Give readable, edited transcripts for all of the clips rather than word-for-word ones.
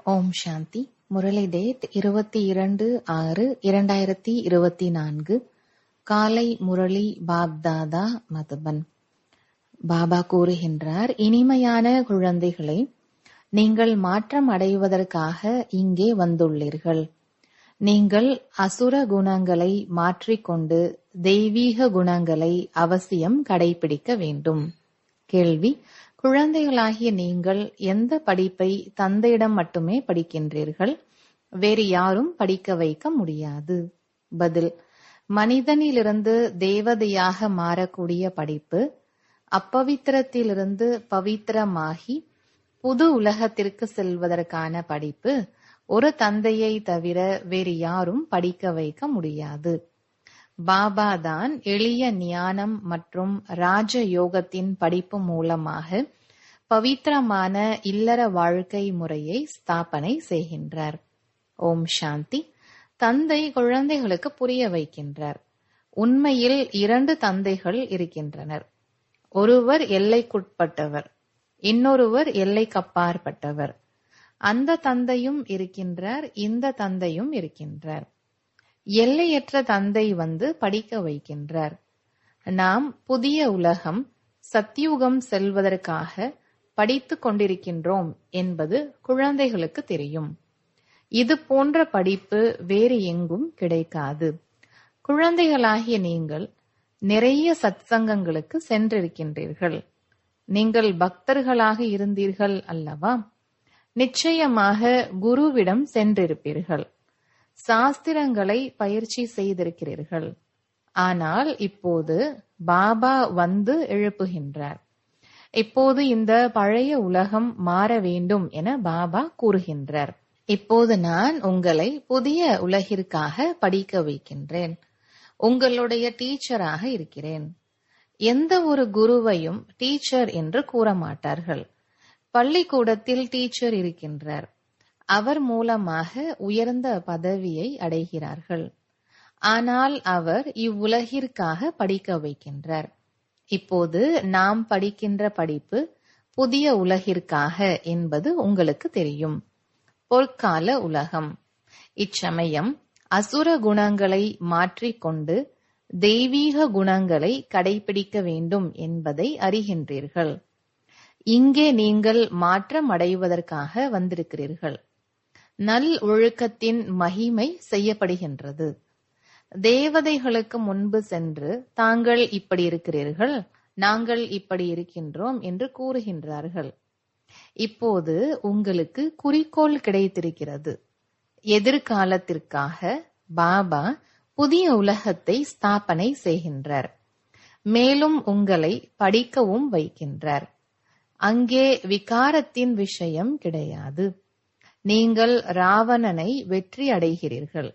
ஓம் சாந்தி. Murali date 22/6/2024. காலை முரளி பாப்தாதா மதுபன். பாபா கூறுகின்றார், இனிமையான குழந்தைகளை, நீங்கள் மாற்றம் அடைவதற்காக இங்கே வந்துள்ளீர்கள். நீங்கள் அசுர குணங்களை மாற்றிக்கொண்டு தெய்வீக குணங்களை அவசியம் கடைபிடிக்க வேண்டும். கேள்வி: குழந்தைகளாகிய நீங்கள் எந்த படிப்பை தந்தையிடம் மட்டுமே படிக்கின்றீர்கள்? வேறு யாரும் படிக்க வைக்க முடியாது. பதில்: மனிதனிலிருந்து தேவதையாக மாறக்கூடிய படிப்பு, அப்பவித்திரத்திலிருந்து பவித்திரமாகி புது உலகத்திற்கு செல்வதற்கான படிப்பு ஒரு தந்தையை தவிர வேறு யாரும் படிக்க வைக்க முடியாது. பாபா தான் எளிய ஞானம் மற்றும் ராஜ யோகத்தின் படிப்பு மூலமாக பவித்திரமான இல்லற வாழ்க்கை முறையை ஸ்தாபனை செய்கின்றார். ஓம் சாந்தி. தந்தை குழந்தைகளுக்கு புரிய வைக்கின்றார். உண்மையில் 2 தந்தைகள் இருக்கின்றனர். ஒருவர் எல்லைக்குட்பட்டவர், இன்னொருவர் எல்லைக்கப்பாற்பட்டவர். அந்த தந்தையும் இருக்கின்றார், இந்த தந்தையும் இருக்கின்றார். எல்லையற்ற தந்தை வந்து படிக்க வைக்கின்றார். நாம் புதிய உலகம் சத்யுகம் செல்வதற்காக படித்துக் கொண்டிருக்கின்றோம் என்பது குழந்தைகளுக்கு தெரியும். இது போன்ற படிப்பு வேறு எங்கும் கிடைக்காது. குழந்தைகளாகிய நீங்கள் நிறைய சத்சங்கங்களுக்கு சென்றிருக்கின்றீர்கள். நீங்கள் பக்தர்களாக இருந்தீர்கள் அல்லவா? நிச்சயமாக குருவிடம் சென்றிருப்பீர்கள். சாஸ்திரங்களை பயிற்சி செய்திருக்கிறீர்கள். ஆனால் இப்போது பாபா வந்து எழுப்புகின்றார். இப்போது இந்த பழைய உலகம் மாற வேண்டும் என பாபா கூறுகின்றார். இப்போது நான் உங்களை புதிய உலகிற்காக படிக்க வைக்கின்றேன். உங்களுடைய டீச்சராக இருக்கிறேன். எந்த ஒரு குருவையும் டீச்சர் என்று கூற மாட்டார்கள். பள்ளிக்கூடத்தில் டீச்சர் இருக்கின்றார். அவர் மூலமாக உயர்ந்த பதவியை அடைகிறார்கள். ஆனால் அவர் இவ்வுலகிற்காக படிக்க வைக்கின்றார். இப்போது நாம் படிக்கின்ற படிப்பு புதிய உலகிற்காக என்பது உங்களுக்கு தெரியும். பொற்கால உலகம். இச்சமயம் அசுர குணங்களை மாற்றிக்கொண்டு தெய்வீக குணங்களை கடைபிடிக்க வேண்டும் என்பதை அறிகின்றீர்கள். இங்கே நீங்கள் மாற்றம் அடைவதற்காக வந்திருக்கிறீர்கள். நல் ஒழுக்கத்தின் மகிமை செய்யப்படுகின்றது. தேவதைகளுக்கு முன்பு சென்று தாங்கள் இப்படி இருக்கிறீர்கள், நாங்கள் இப்படி இருக்கின்றோம் என்று கூறுகின்றார்கள். இப்போது உங்களுக்கு குறிக்கோள் கிடைத்திருக்கிறது. எதிர்காலத்திற்காக பாபா புதிய உலகத்தை ஸ்தாபனை செய்கின்றார். மேலும் உங்களை படிக்கவும் வைக்கின்றார். அங்கே விகாரத்தின் விஷயம் கிடையாது. நீங்கள் ராவணனை வெற்றி அடைகிறீர்கள்.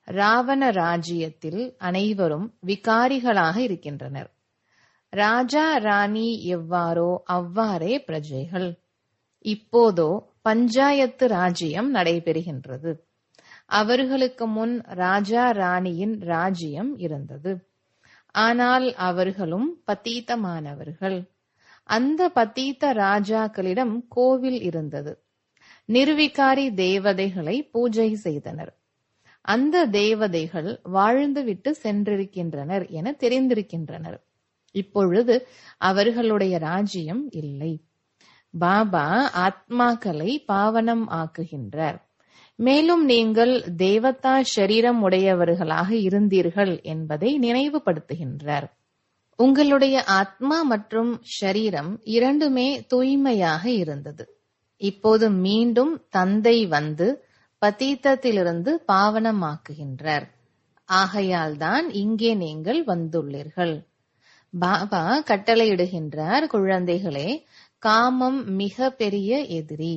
ராவண ராஜ்யத்தில் அனைவரும் விகாரிகளாக இருக்கின்றனர். ராஜா ராணி எவ்வாறோ அவ்வாறே பிரஜைகள். இப்போதோ பஞ்சாயத்து ராஜ்யம் நடைபெறுகின்றது. அவர்களுக்கு முன் ராஜா ராணியின் ராஜ்யம் இருந்தது. ஆனால் அவர்களும் பதீதமானவர்கள். அந்த பதீத ராஜாக்களிடம் கோவில் இருந்தது. நிர்விகாரி தேவதைகளை பூஜை செய்தனர். அந்த தேவதைகள் வாழ்ந்துவிட்டு சென்றிருக்கின்றனர் என தெரிந்திருக்கின்றனர். இப்பொழுது அவர்களுடைய ராஜ்யம் இல்லை. பாபா ஆத்மாக்களை பாவனம் ஆக்குகின்றார். மேலும் நீங்கள் தேவதா ஷரீரம் உடையவர்களாக இருந்தீர்கள் என்பதை நினைவுபடுத்துகின்றார். உங்களுடைய ஆத்மா மற்றும் ஷரீரம் இரண்டுமே தூய்மையாக இருந்தது. இப்போது மீண்டும் தந்தை வந்து பதீதத்திலிருந்து பாவனமாக்குகின்றார். ஆகையால் தான் இங்கே நீங்கள் வந்துள்ளீர்கள். பாபா கட்டளையிடுகின்றார், குழந்தைகளே, காமம் மிக பெரிய எதிரி.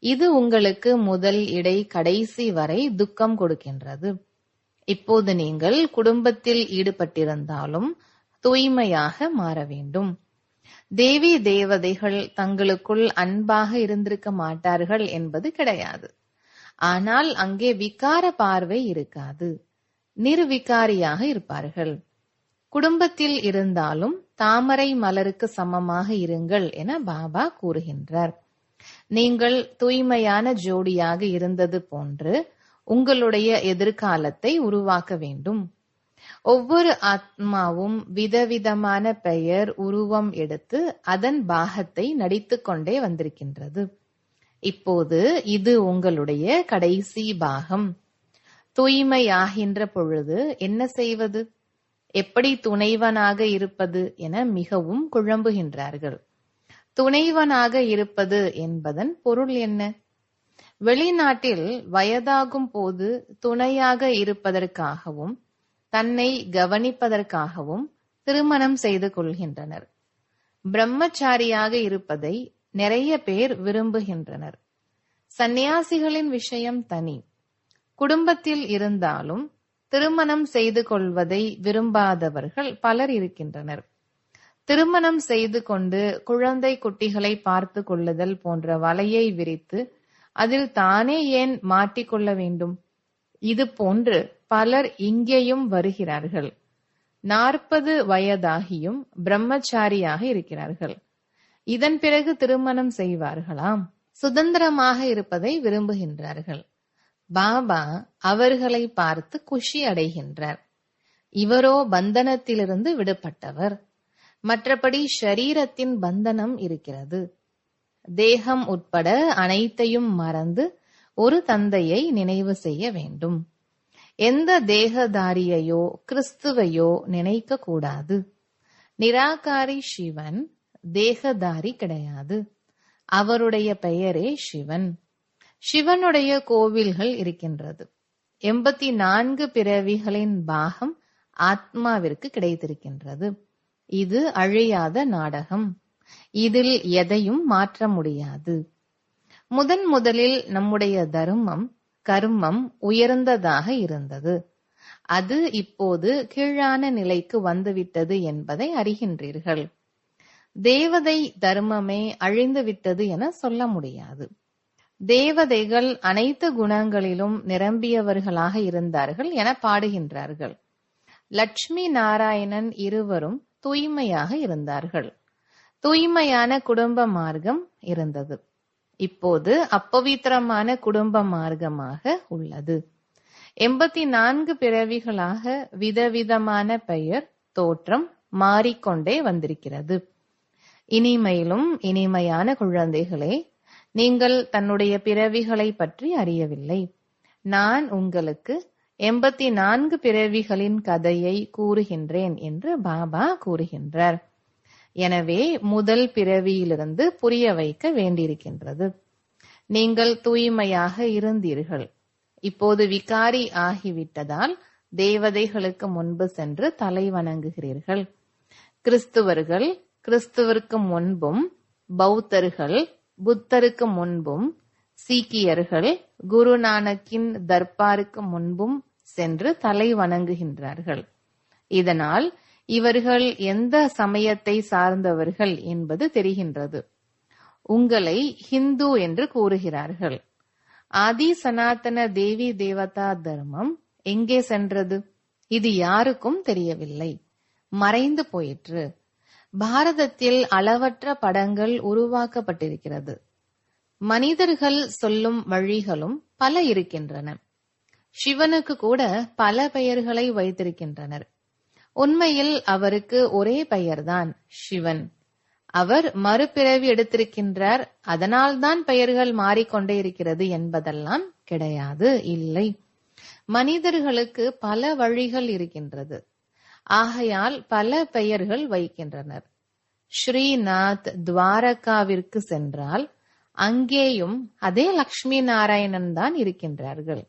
இது உங்களுக்கு முதல் இடை கடைசி வரை துக்கம் கொடுக்கின்றது. இப்போது நீங்கள் குடும்பத்தில் ஈடுபட்டிருந்தாலும் தூய்மையாக மாற வேண்டும். தேவி தேவதைகள் தங்களுக்குள் அன்பாக இருந்திருக்க மாட்டார்கள் என்பது கிடையாது. ஆனால் அங்கே விகார பார்வை இருக்காது. நிர்விகாரியாக இருப்பார்கள். குடும்பத்தில் இருந்தாலும் தாமரை மலருக்கு சமமாக இருங்கள் என பாபா கூறுகின்றார். நீங்கள் தூய்மையான ஜோடியாக இருந்தது போன்று உங்களுடைய எதிர்காலத்தை உருவாக்க வேண்டும். ஒவ்வொரு ஆத்மாவும் விதவிதமான பெயர் உருவம் எடுத்து அதன் பாகத்தை நடித்துக் கொண்டே வந்திருக்கின்றது. இப்போது இது உங்களுடைய கடைசி பாகம். தூய்மையாகின்ற பொழுது என்ன செய்வது, எப்படி துணைவனாக இருப்பது என மிகவும் குழம்புகின்றார்கள். துணைவனாக இருப்பது என்பதன் பொருள் என்ன? வெளிநாட்டில் வயதாகும் போது துணையாக இருப்பதற்காகவும் தன்னை கவனிப்பதற்காகவும் திருமணம் செய்து கொள்கின்றனர். பிரம்மச்சாரியாக இருப்பதை நிறைய பேர் விரும்புகின்றனர். சந்நியாசிகளின் விஷயம் தனி. குடும்பத்தில் இருந்தாலும் திருமணம் செய்து கொள்வதை விரும்பாதவர்கள் பலர் இருக்கின்றனர். திருமணம் செய்து கொண்டு குழந்தை குட்டிகளை பார்த்து கொள்ளுதல் போன்ற வலையை விரித்து அதில் தானே ஏன் மாட்டிக்கொள்ள வேண்டும்? இது போன்று பலர் இங்கேயும் வருகிறார்கள். 40 வயதாகியும் பிரம்மச்சாரியாக இருக்கிறார்கள். இதன் பிறகு திருமணம் செய்வார்களாம். சுதந்திரமாக இருப்பதை விரும்புகின்றார்கள். பாபா அவர்களை பார்த்து குஷி அடைகின்றார். இவரோ பந்தனத்திலிருந்து விடுபட்டவர். மற்றபடி ஷரீரத்தின் பந்தனம் இருக்கிறது. தேகம் உட்பட அனைத்தையும் மறந்து ஒரு தந்தையை நினைவு செய்ய வேண்டும். எந்த தேகதாரியையோ கிறிஸ்துவையோ நினைக்க கூடாது. நிராகாரி சிவன் தேகதாரி கிடையாது. அவருடைய பெயரே சிவன். சிவனுடைய கோவில்கள் இருக்கின்றது. 84 பிறவிகளின் பாகம் ஆத்மாவிற்கு கிடைத்திருக்கின்றது. இது அழியாத நாடகம். இதில் எதையும் மாற்ற முடியாது. முதலில் நம்முடைய தர்மம் கர்மம் உயர்ந்ததாக இருந்தது. அது இப்போது கீழான நிலைக்கு வந்துவிட்டது என்பதை அறிகின்றீர்கள். தேவதை தர்மமே அழிந்துவிட்டது என சொல்ல முடியாது. தேவதைகள் அனைத்து குணங்களிலும் நிரம்பியவர்களாக இருந்தார்கள் என பாடுகின்றார்கள். லட்சுமி நாராயணன் இருவரும் தூய்மையாக இருந்தார்கள். தூய்மையான குடும்ப மார்க்கம் இருந்தது. இப்போது அப்பவித்திரமான குடும்ப மார்க்கமாக உள்ளது. 84 பிறவிகளாக விதவிதமான பெயர் தோற்றம் மாறிக்கொண்டே வந்திருக்கிறது. இனிமையிலும் இனிமையான குழந்தைகளே, நீங்கள் தன்னுடைய பிறவிகளை பற்றி அறியவில்லை. நான் உங்களுக்கு 84 பிறவிகளின் கதையை கூறுகின்றேன் என்று பாபா கூறுகின்றார். எனவே முதல் பிறவியிலிருந்து புரிய வைக்க வேண்டியிருக்கின்றது. நீங்கள் தூய்மையாக இருந்தீர்கள். இப்போது விகாரி ஆகிவிட்டதால் தேவதைகளுக்கு முன்பு சென்று தலை வணங்குகிறீர்கள். கிறிஸ்துவர்கள் கிறிஸ்துவிற்கு முன்பும், பௌத்தர்கள் புத்தருக்கு முன்பும், சீக்கியர்கள் குருநானக்கின் தர்பாருக்கு முன்பும் சென்று தலை வணங்குகின்றார்கள். இதனால் இவர்கள் எந்த சமயத்தை சார்ந்தவர்கள் என்பது தெரிகின்றது. உங்களை ஹிந்து என்று கூறுகிறார்கள். ஆதி சனாதன தேவி தேவதா தர்மம் எங்கே சென்றது? இது யாருக்கும் தெரியவில்லை, மறைந்து போயிற்று. பாரதத்தில் அளவற்ற படங்கள் உருவாக்கப்பட்டிருக்கிறது. மனிதர்கள் சொல்லும் வழிகளும் பல இருக்கின்றன. சிவனுக்கு கூட பல பெயர்களை வைத்திருக்கின்றனர். உண்மையில் அவருக்கு ஒரே பெயர்தான் சிவன். அவர் மறுபிறவி எடுத்திருக்கின்றார், அதனால்தான் பெயர்கள் மாறிக்கொண்டே இருக்கிறது என்பதெல்லாம் கிடையாது, இல்லை. மனிதர்களுக்கு பல வழிகள் இருக்கின்றது. ஆகையால் பல பெயர்கள் வைக்கின்றனர். ஸ்ரீநாத் துவாரகாவிற்கு சென்றால் அங்கேயும் அதே லட்சுமி நாராயணன் தான் இருக்கின்றார்கள்.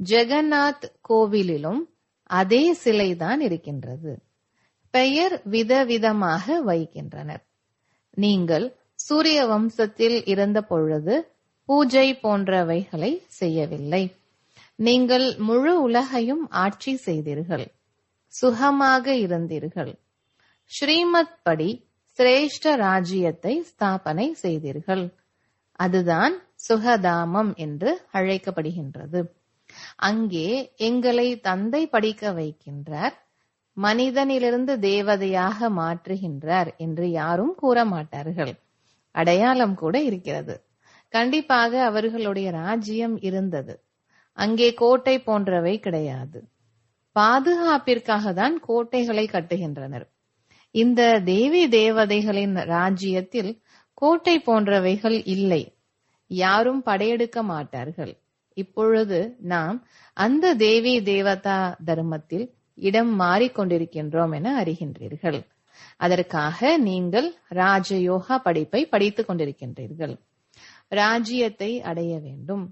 ஜெகநாத் கோவிலிலும் அதே சிலைதான் இருக்கின்றது. பெயர் விதவிதமாக வைக்கின்றனர். நீங்கள் சூரிய வம்சத்தில் இருந்த பொழுது பூஜை போன்றவைகளை செய்யவில்லை. நீங்கள் முழு உலகையும் ஆட்சி செய்தீர்கள். சுகமாக இருந்தீர்கள். ஸ்ரீமத் படி சிரேஷ்ட ராஜ்யத்தை ஸ்தாபனை செய்தீர்கள். அதுதான் சுகதாமம் என்று அழைக்கப்படுகின்றது. அங்கே எங்களை தந்தை படிக்க வைக்கின்றார், மனிதனிலிருந்து தேவதையாக மாற்றுகின்றார் என்று யாரும் கூற மாட்டார்கள். அடையாளம் கூட இருக்கிறது. கண்டிப்பாக அவர்களுடைய ராஜ்யம் இருந்தது. அங்கே கோட்டை போன்றவை கிடையாது. பாதுகாப்பிற்காக தான் கோட்டைகளை கட்டுகின்றனர். இந்த தேவி தேவதைகளின் ராஜ்யத்தில் கோட்டை போன்றவைகள் இல்லை. யாரும் படையெடுக்க மாட்டார்கள். இப்பொழுது நாம் அந்த தேவி தேவதா தர்மத்தில் இடம் மாறிக்கொண்டிருக்கின்றோம் என அறிகின்றீர்கள். அதற்காக நீங்கள் ராஜயோகா படிப்பை படித்துக் கொண்டிருக்கின்றீர்கள். ராஜ்யத்தை அடைய வேண்டும்.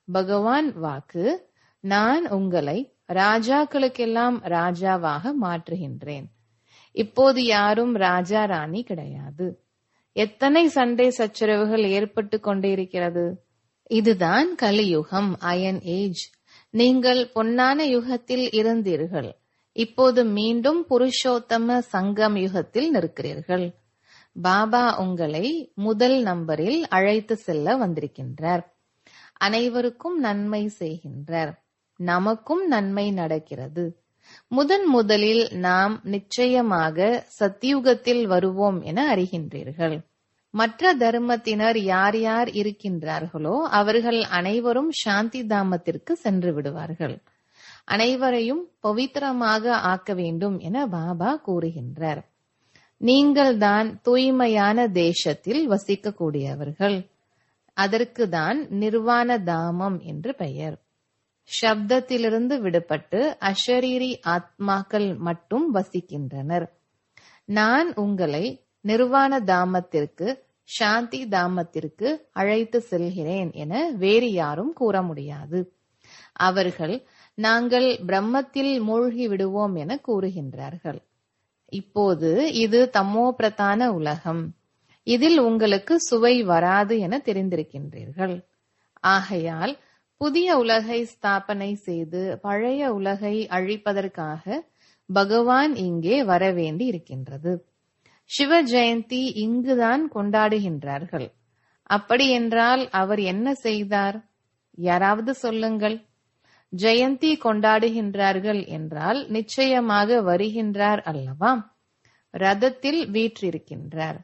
பகவான் வாக்கு, நான் உங்களை ராஜாக்களுக்கெல்லாம் ராஜாவாக மாற்றுகின்றேன். இப்போது யாரும் ராஜா ராணி கிடையாது. எத்தனை சண்டை சச்சரவுகள் ஏற்பட்டு கொண்டே இருக்கிறது. இதுதான் கலியுகம், அயன் ஏஜ். நீங்கள் பொன்னான யுகத்தில் இருந்தீர்கள். இப்போது மீண்டும் புருஷோத்தம சங்கம் யுகத்தில் நிற்கிறீர்கள். பாபா உங்களை முதல் நம்பரில் அழைத்து செல்ல வந்திருக்கின்றார். அனைவருக்கும் நன்மை செய்கின்றார். நமக்கும் நன்மை நடக்கிறது. முதலில் நாம் நிச்சயமாக சத்தியுகத்தில் வருவோம் என அறிகின்றீர்கள். மற்ற தர்மத்தினர் யார் யார் இருக்கின்றார்களோ அவர்கள் அனைவரும் சாந்தி தாமத்திற்கு சென்று விடுவார்கள். அனைவரையும் பவித்திரமாக ஆக்க வேண்டும் என பாபா கூறுகின்றார். நீங்கள் தான் தூய்மையான தேசத்தில் வசிக்கக்கூடியவர்கள். அதற்கு தான் நிர்வாண தாமம் என்று பெயர். சப்தத்திலிருந்து விடுபட்டு அஷரீரி ஆத்மாக்கள் மட்டும் வசிக்கின்றனர். நான் உங்களை நிர்வாண தாமத்திற்கு, சாந்தி தாமத்திற்கு அழைத்து செல்கிறேன் என வேறு யாரும் கூற முடியாது. அவர்கள் நாங்கள் பிரம்மத்தில் மூழ்கி விடுவோம் என கூறுகின்றார்கள். இப்போது இது தமோ பிரதான உலகம். இதில் உங்களுக்கு சுவை வராது என தெரிந்திருக்கின்றீர்கள். ஆகையால் புதிய உலகை ஸ்தாபனை செய்து பழைய உலகை அழிப்பதற்காக பகவான் இங்கே வரவேண்டி இருக்கின்றது. சிவ ஜெயந்தி இங்குதான் கொண்டாடுகின்றார்கள். அப்படி என்றால் அவர் என்ன செய்தார்? யாராவது சொல்லுங்கள். ஜெயந்தி கொண்டாடுகின்றார்கள் என்றால் நிச்சயமாக வருகின்றார் அல்லவா? ரதத்தில் வீற்றிருக்கின்றார்.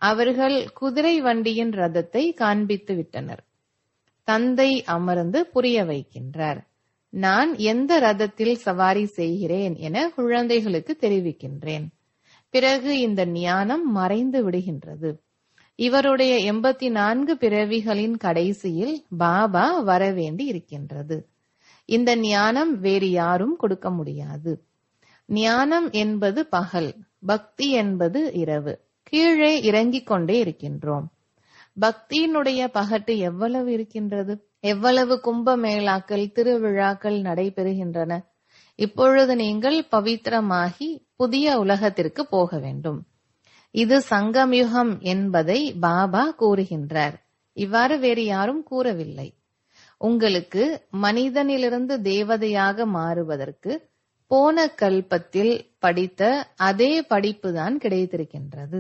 அவர்கள் குதிரை வண்டியின் ரதத்தை காண்பித்து விட்டனர். தந்தை அமர்ந்து புரிய வைக்கின்றார். நான் எந்த ரதத்தில் சவாரி செய்கிறேன் என குழந்தைகளுக்கு தெரிவிக்கின்றேன். பிறகு இந்த ஞானம் மறைந்து விடுகின்றது. இவருடைய 84 பிறவிகளின் கடைசியில் பாபா வரவேண்டி இருக்கின்றது. இந்த ஞானம் வேறு யாரும் கொடுக்க முடியாது. ஞானம் என்பது பகல், பக்தி என்பது இரவு. கீழே இறங்கிக் கொண்டே இருக்கின்றோம். பக்தியினுடைய பகட்டு எவ்வளவு இருக்கின்றது. எவ்வளவு கும்பமேளாக்கள், திருவிழாக்கள் நடைபெறுகின்றன. இப்பொழுது நீங்கள் பவித்திரமாகி புதிய உலகத்திற்கு போக வேண்டும். இது சங்கம்யுகம் என்பதை பாபா கூறுகின்றார். இவ்வாறு வேறு யாரும் கூறவில்லை. உங்களுக்கு மனிதனிலிருந்து தேவதையாக மாறுவதற்கு போன கல்பத்தில் படித்த அதே படிப்புதான் கிடைத்திருக்கின்றது.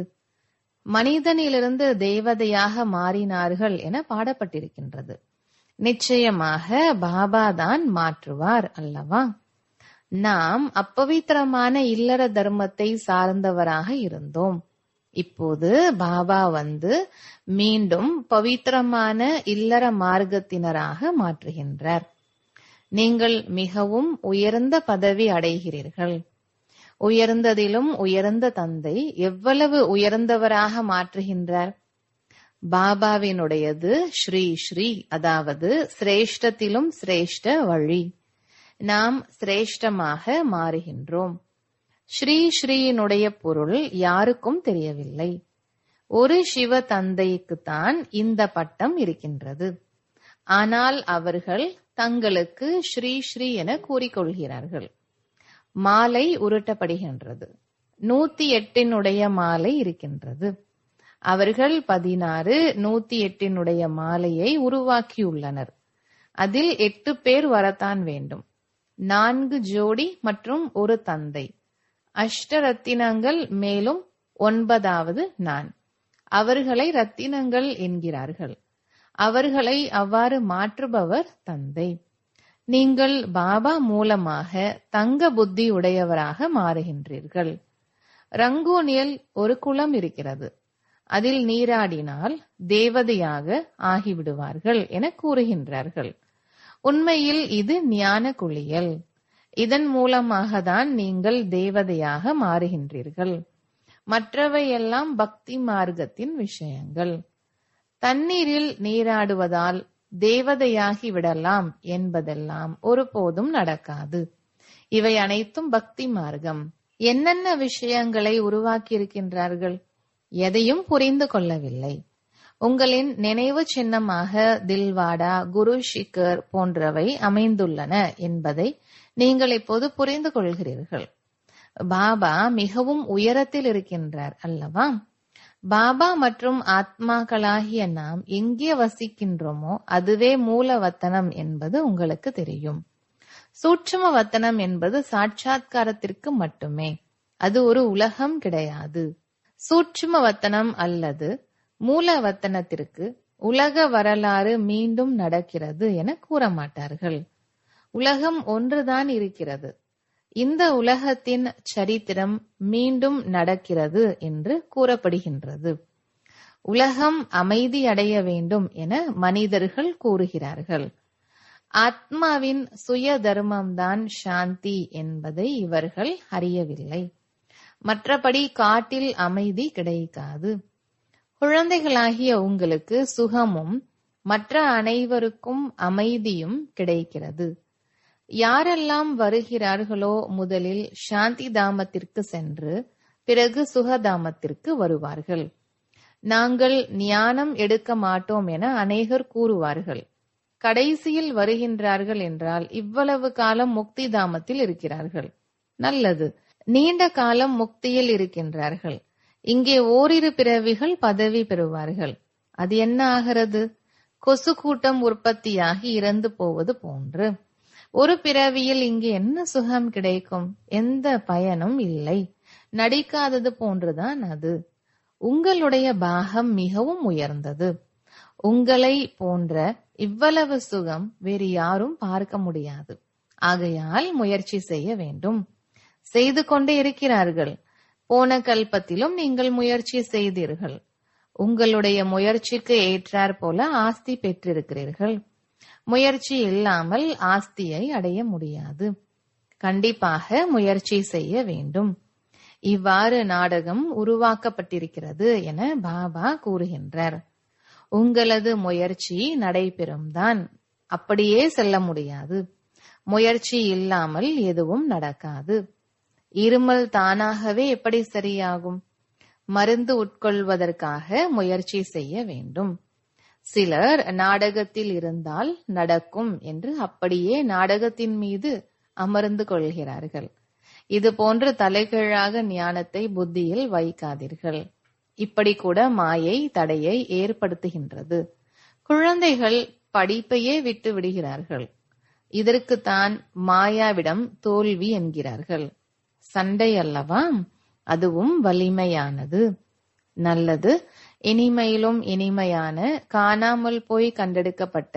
மனிதனிலிருந்து தேவதையாக மாறினார்கள் என பாடப்பட்டிருக்கின்றது. நிச்சயமாக பாபா தான் மாற்றுவார் அல்லவா? நாம் அப்பவித்திரமான இல்லற தர்மத்தை சார்ந்தவராக இருந்தோம். இப்போது பாபா வந்து மீண்டும் பவித்திரமான இல்லற மார்க்கத்தினராக மாற்றுகின்றார். நீங்கள் மிகவும் உயர்ந்த பதவி அடைகிறீர்கள். உயர்ந்ததிலும் உயர்ந்த தந்தை எவ்வளவு உயர்ந்தவராக மாற்றுகின்றார். பாபாவினுடையது ஸ்ரீ ஸ்ரீ, அதாவது சிரேஷ்டத்திலும் சிரேஷ்ட வழி. நாம் சிரேஷ்டமாக மாறுகின்றோம். ஸ்ரீ ஸ்ரீயினுடைய பொருள் யாருக்கும் தெரியவில்லை. ஒரு சிவ தந்தைக்குத்தான் இந்த பட்டம் இருக்கின்றது. ஆனால் அவர்கள் தங்களுக்கு ஸ்ரீ ஸ்ரீ என கூறிக்கொள்கிறார்கள். மாலை உருட்டப்படுகின்றது. 108 மாலை இருக்கின்றது. அவர்கள் 16 108 மாலையை உருவாக்கியுள்ளனர். அதில் 8 பேர் வரத்தான் வேண்டும். 4 ஜோடி மற்றும் ஒரு தந்தை. அஷ்ட ரத்தினங்கள், மேலும் 9வது நான். அவர்களை ரத்தினங்கள் என்கிறார்கள். அவர்களை அவ்வாறு மாற்றுபவர் தந்தை. நீங்கள் பாபா மூலமாக தங்க புத்தி உடையவராக மாறுகின்றீர்கள். ரங்கூனில் ஒரு குளம் இருக்கிறது. அதில் நீராடினால் தேவதையாக ஆகிவிடுவார்கள் என கூறுகின்றார்கள். உண்மையில் இது ஞான குளியல். இதன் மூலமாக தான் நீங்கள் தேவதையாக மாறுகின்றீர்கள். மற்றவையெல்லாம் பக்தி மார்க்கத்தின் விஷயங்கள். தண்ணீரில் நீராடுவதால் தேவதையாகி விடலாம் என்பதெல்லாம் ஒருபோதும் நடக்காது. இவை அனைத்தும் பக்தி மார்க்கம். என்னென்ன விஷயங்களை உருவாக்கி இருக்கின்றார்கள்? எதையும் புரிந்து கொள்ளவில்லை. உங்களின் நினைவு சின்னமாக தில்வாடா, குரு ஷிகர் போன்றவை அமைந்துள்ளன என்பதை நீங்கள் இப்போது புரிந்து கொள்கிறீர்கள். பாபா மிகவும் உயரத்தில் இருக்கின்றார் அல்லவா? பாபா மற்றும் ஆத்மாக்களாகிய நாம் எங்கே வசிக்கின்றோமோ அதுவே மூல வத்தனம் என்பது உங்களுக்கு தெரியும். சூட்சும வத்தனம் என்பது சாட்சாத்காரத்திற்கு மட்டுமே. அது ஒரு உலகம் கிடையாது. சூட்சும வத்தனம் அல்லது மூல வத்தனத்திற்கு உலக வரலாறு மீண்டும் நடக்கிறது என கூற மாட்டார்கள். உலகம் ஒன்றுதான் இருக்கிறது. இந்த உலகத்தின் சரித்திரம் மீண்டும் நடக்கிறது என்று கூறப்படுகின்றது. உலகம் அமைதி அடைய வேண்டும் என மனிதர்கள் கூறுகிறார்கள். ஆத்மாவின் சுய தர்மம்தான் சாந்தி என்பதை இவர்கள் அறியவில்லை. மற்றபடி காட்டில் அமைதி கிடைக்காது. குழந்தைகளாகிய உங்களுக்கு சுகமும் மற்ற அனைவருக்கும் அமைதியும் கிடைக்கிறது. யாரெல்லாம் வருகிறார்களோ முதலில் சாந்தி தாமத்திற்கு சென்று பிறகு சுகதாமத்திற்கு வருவார்கள். நாங்கள் ஞானம் எடுக்க மாட்டோம் என அநேகர் கூறுவார்கள். கடைசியில் வருகின்றார்கள் என்றால் இவ்வளவு காலம் முக்தி தாமத்தில் இருக்கிறார்கள். நல்லது, நீண்ட காலம் முக்தியில் இருக்கின்றார்கள். இங்கே ஓரிரு பிறவிகள் பதவி பெறுவார்கள். அது என்ன ஆகிறது? கொசு கூட்டம் உற்பத்தியாகி இறந்து போவது போன்று. ஒரு பிறவியில் இங்கு என்ன சுகம் கிடைக்கும்? எந்த பயனும் இல்லை. நடிக்காதது போன்றுதான் அது. உங்களுடைய பாகம் மிகவும் உயர்ந்தது. உங்களை போன்ற இவ்வளவு சுகம் வேறு யாரும் பார்க்க முடியாது. ஆகையால் முயற்சி செய்ய வேண்டும். செய்து கொண்டே இருக்கிறார்கள். போன கல்பத்திலும் நீங்கள் முயற்சி செய்தீர்கள். உங்களுடைய முயற்சிக்கு ஏற்றாற் போல ஆஸ்தி பெற்றிருக்கிறீர்கள். முயற்சி இல்லாமல் ஆஸ்தியை அடைய முடியாது. கண்டிப்பாக முயற்சி செய்ய வேண்டும். இவ்வாறு நாடகம் உருவாக்கப்பட்டிருக்கிறது என பாபா கூறுகின்றார். உங்களது முயற்சி நடைபெறும் தான், அப்படியே செல்ல முடியாது. முயற்சி இல்லாமல் எதுவும் நடக்காது. இருமல் தானாகவே எப்படி சரியாகும்? மருந்து உட்கொள்வதற்காக முயற்சி செய்ய வேண்டும். சிலர் நாடகத்தில் இருந்தால் நடக்கும் என்று அப்படியே நாடகத்தின் மீது அமர்ந்து கொள்கிறார்கள். இது போன்று தலைகீழாக ஞானத்தை புத்தியில் வைக்காதீர்கள். இப்படி கூட மாயை தடையை ஏற்படுத்துகின்றது. குழந்தைகள் படிப்பையே விட்டு விடுகிறார்கள். இதற்குத்தான் மாயாவிடம் தோல்வி என்கிறார்கள். சண்டை அல்லவா? அதுவும் வலிமையானது. நல்லது. இனிமையிலும் இனிமையான காணாமல் போய் கண்டெடுக்கப்பட்ட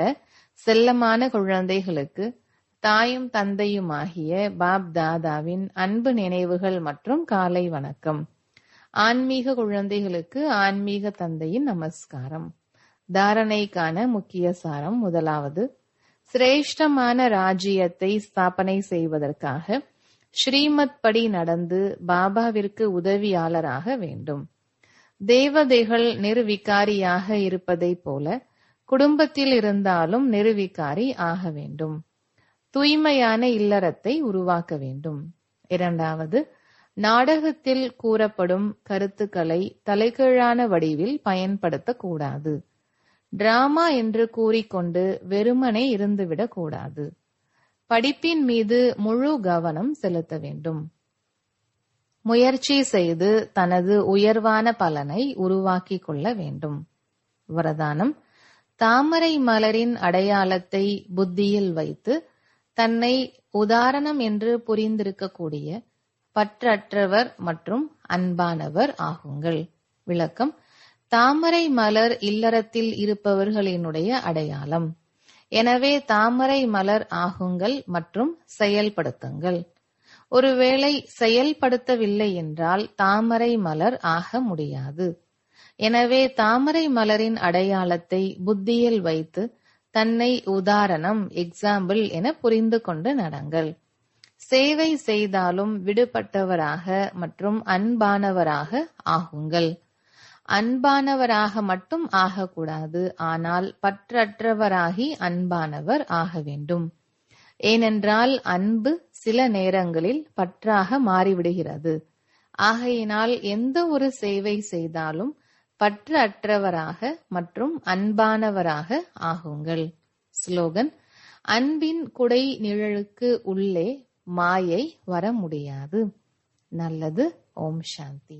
செல்லமான குழந்தைகளுக்கு தாயும் தந்தையுமாகிய பாப் தாதாவின் அன்பு நினைவுகள் மற்றும் காலை வணக்கம். ஆன்மீக குழந்தைகளுக்கு ஆன்மீக தந்தையின் நமஸ்காரம். தாரணைக்கான முக்கிய சாரம். முதலாவது, சிரேஷ்டமான ராஜ்யத்தை ஸ்தாபனை செய்வதற்காக ஸ்ரீமத் படி நடந்து பாபாவிற்கு உதவியாளராக வேண்டும். தேவதைகள் நிர்விகாரியாக இருப்பதை போல குடும்பத்தில் இருந்தாலும் நிர்விகாரி ஆக வேண்டும். தூய்மையான இல்லறத்தை உருவாக்க வேண்டும். இரண்டாவது, நாடகத்தில் கூறப்படும் கருத்துக்களை தலைகீழான வடிவில் பயன்படுத்தக்கூடாது. டிராமா என்று கூறிக்கொண்டு வெறுமனே இருந்துவிடக் கூடாது. படிப்பின் மீது முழு கவனம் செலுத்த வேண்டும். முயற்சி செய்து தனது உயர்வான பலனை உருவாக்கிக் கொள்ள வேண்டும். வரதானம்: தாமரை மலரின் அடையாளத்தை புத்தியில் வைத்து தன்னை உதாரணம் என்று புரிந்திருக்கக்கூடிய பற்றற்றவர் மற்றும் அன்பானவர் ஆகுங்கள். விளக்கம்: தாமரை மலர் இல்லறத்தில் இருப்பவர்களினுடைய அடையாளம். எனவே தாமரை மலர் ஆகுங்கள் மற்றும் செயல்படுத்துங்கள். ஒருவேளை செயல்படுத்தவில்லை என்றால் தாமரை மலர் ஆக முடியாது. எனவே தாமரை மலரின் அடையாளத்தை புத்தியில் வைத்து தன்னை உதாரணம் எக்ஸாம்பிள் என புரிந்து கொண்டு நடங்கள். சேவை செய்தாலும் விடுபட்டவராக மற்றும் அன்பானவராக ஆகுங்கள். அன்பானவராக மட்டும் ஆகக்கூடாது, ஆனால் பற்றற்றவராகி அன்பானவர் ஆக வேண்டும். ஏனென்றால் அன்பு சில நேரங்களில் பற்றாக மாறிவிடுகிறது. ஆகையினால் எந்த ஒரு சேவை செய்தாலும் பற்று அற்றவராக மற்றும் அன்பானவராக ஆகுங்கள். ஸ்லோகன்: அன்பின் குடை நிழலுக்கு உள்ளே மாயை வர முடியாது. நல்லது. ஓம் சாந்தி.